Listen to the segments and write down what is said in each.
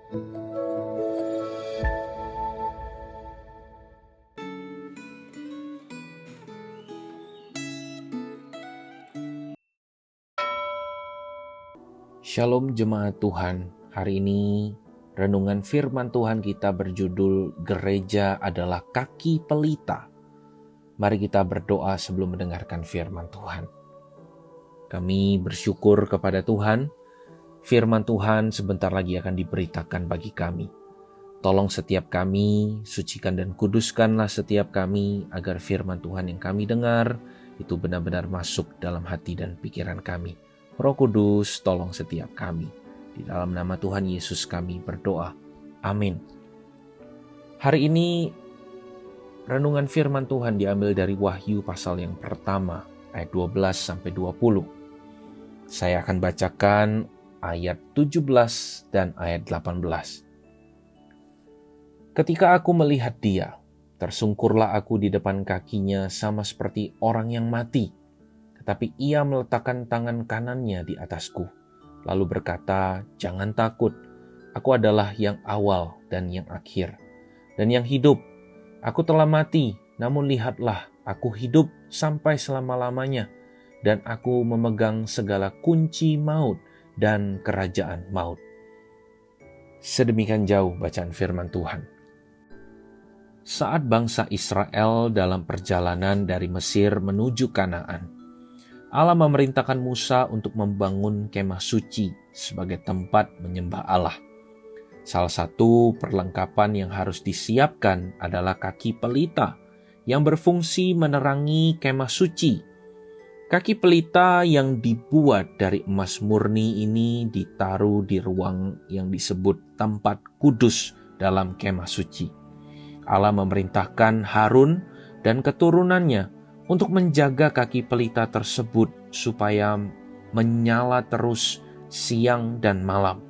Shalom jemaat Tuhan, hari ini renungan firman Tuhan kita berjudul Gereja adalah Kaki Pelita. Mari kita berdoa sebelum mendengarkan firman Tuhan. Kami bersyukur kepada Tuhan, firman Tuhan sebentar lagi akan diberitakan bagi kami. Tolong setiap kami, sucikan dan kuduskanlah setiap kami agar firman Tuhan yang kami dengar itu benar-benar masuk dalam hati dan pikiran kami. Roh Kudus, tolong setiap kami. Di dalam nama Tuhan Yesus kami berdoa. Amin. Hari ini renungan firman Tuhan diambil dari Wahyu pasal yang pertama, ayat 12-20. Saya akan bacakan ayat 17 dan ayat 18. Ketika aku melihat dia, tersungkurlah aku di depan kakinya sama seperti orang yang mati. Tapi ia meletakkan tangan kanannya di atasku, lalu berkata, "Jangan takut, aku adalah yang awal dan yang akhir, dan yang hidup. Aku telah mati, namun lihatlah, aku hidup sampai selama-lamanya, dan aku memegang segala kunci maut dan kerajaan maut." Sedemikian jauh bacaan firman Tuhan. Saat bangsa Israel dalam perjalanan dari Mesir menuju Kanaan, Allah memerintahkan Musa untuk membangun kemah suci sebagai tempat menyembah Allah. Salah satu perlengkapan yang harus disiapkan adalah kaki pelita yang berfungsi menerangi kemah suci. Kaki pelita yang dibuat dari emas murni ini ditaruh di ruang yang disebut tempat kudus dalam kemah suci. Allah memerintahkan Harun dan keturunannya untuk menjaga kaki pelita tersebut supaya menyala terus siang dan malam.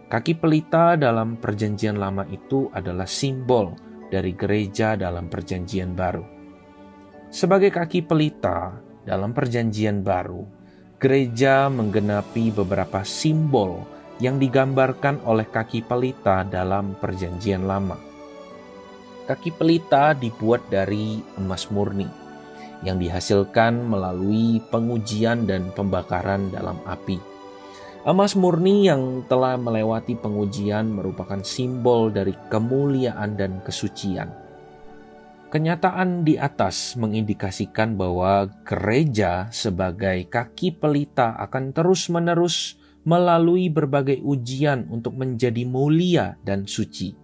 Kaki pelita dalam perjanjian lama itu adalah simbol dari gereja dalam perjanjian baru. Sebagai kaki pelita dalam perjanjian baru, gereja menggenapi beberapa simbol yang digambarkan oleh kaki pelita dalam perjanjian lama. Kaki pelita dibuat dari emas murni yang dihasilkan melalui pengujian dan pembakaran dalam api. Emas murni yang telah melewati pengujian merupakan simbol dari kemuliaan dan kesucian. Kenyataan di atas mengindikasikan bahwa gereja sebagai kaki pelita akan terus-menerus melalui berbagai ujian untuk menjadi mulia dan suci.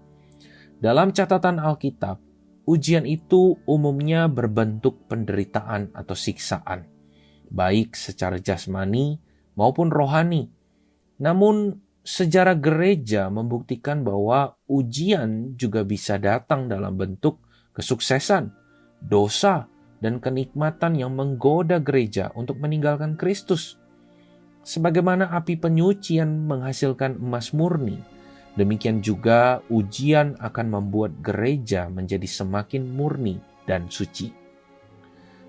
Dalam catatan Alkitab, ujian itu umumnya berbentuk penderitaan atau siksaan, baik secara jasmani maupun rohani. Namun, sejarah gereja membuktikan bahwa ujian juga bisa datang dalam bentuk kesuksesan, dosa, dan kenikmatan yang menggoda gereja untuk meninggalkan Kristus. Sebagaimana api penyucian menghasilkan emas murni, demikian juga ujian akan membuat gereja menjadi semakin murni dan suci.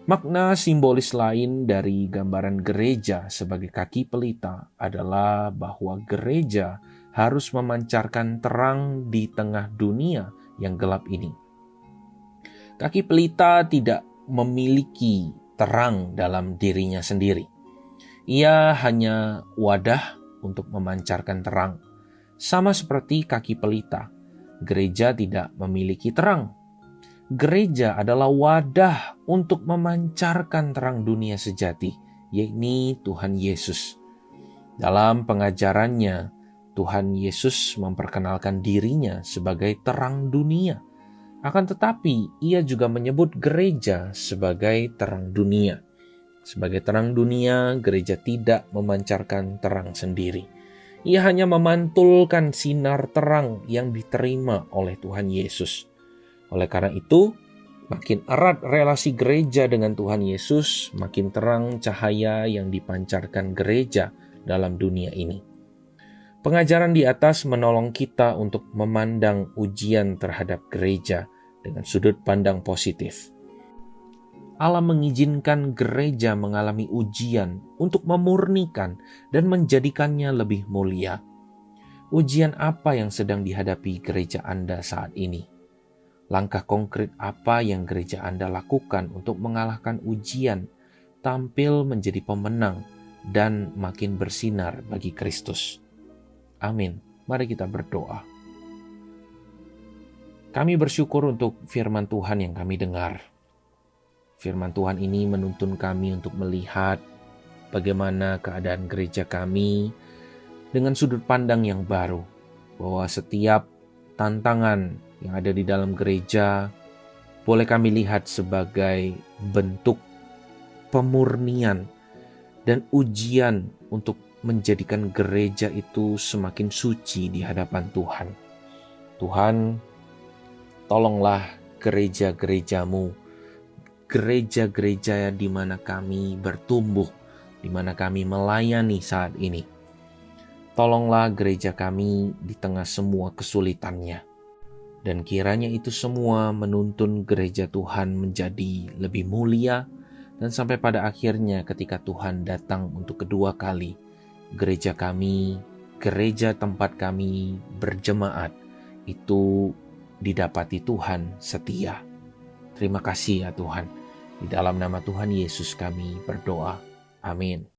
Makna simbolis lain dari gambaran gereja sebagai kaki pelita adalah bahwa gereja harus memancarkan terang di tengah dunia yang gelap ini. Kaki pelita tidak memiliki terang dalam dirinya sendiri. Ia hanya wadah untuk memancarkan terang. Sama seperti kaki pelita, gereja tidak memiliki terang. Gereja adalah wadah untuk memancarkan terang dunia sejati, yakni Tuhan Yesus. Dalam pengajarannya, Tuhan Yesus memperkenalkan dirinya sebagai terang dunia. Akan tetapi, ia juga menyebut gereja sebagai terang dunia. Sebagai terang dunia, gereja tidak memancarkan terang sendiri. Ia hanya memantulkan sinar terang yang diterima oleh Tuhan Yesus. Oleh karena itu, makin erat relasi gereja dengan Tuhan Yesus, makin terang cahaya yang dipancarkan gereja dalam dunia ini. Pengajaran di atas menolong kita untuk memandang ujian terhadap gereja dengan sudut pandang positif. Allah mengizinkan gereja mengalami ujian untuk memurnikan dan menjadikannya lebih mulia. Ujian apa yang sedang dihadapi gereja Anda saat ini? Langkah konkret apa yang gereja Anda lakukan untuk mengalahkan ujian, tampil menjadi pemenang, dan makin bersinar bagi Kristus? Amin. Mari kita berdoa. Kami bersyukur untuk firman Tuhan yang kami dengar. Firman Tuhan ini menuntun kami untuk melihat bagaimana keadaan gereja kami dengan sudut pandang yang baru, bahwa setiap tantangan yang ada di dalam gereja boleh kami lihat sebagai bentuk pemurnian dan ujian untuk menjadikan gereja itu semakin suci di hadapan Tuhan. Tuhan, tolonglah gereja-gerejamu, gereja-gereja di mana kami bertumbuh, di mana kami melayani saat ini. Tolonglah gereja kami di tengah semua kesulitannya. Dan kiranya itu semua menuntun gereja Tuhan menjadi lebih mulia, dan sampai pada akhirnya ketika Tuhan datang untuk kedua kali, gereja kami, gereja tempat kami berjemaat, itu didapati Tuhan setia. Terima kasih ya Tuhan. Di dalam nama Tuhan Yesus kami berdoa. Amin.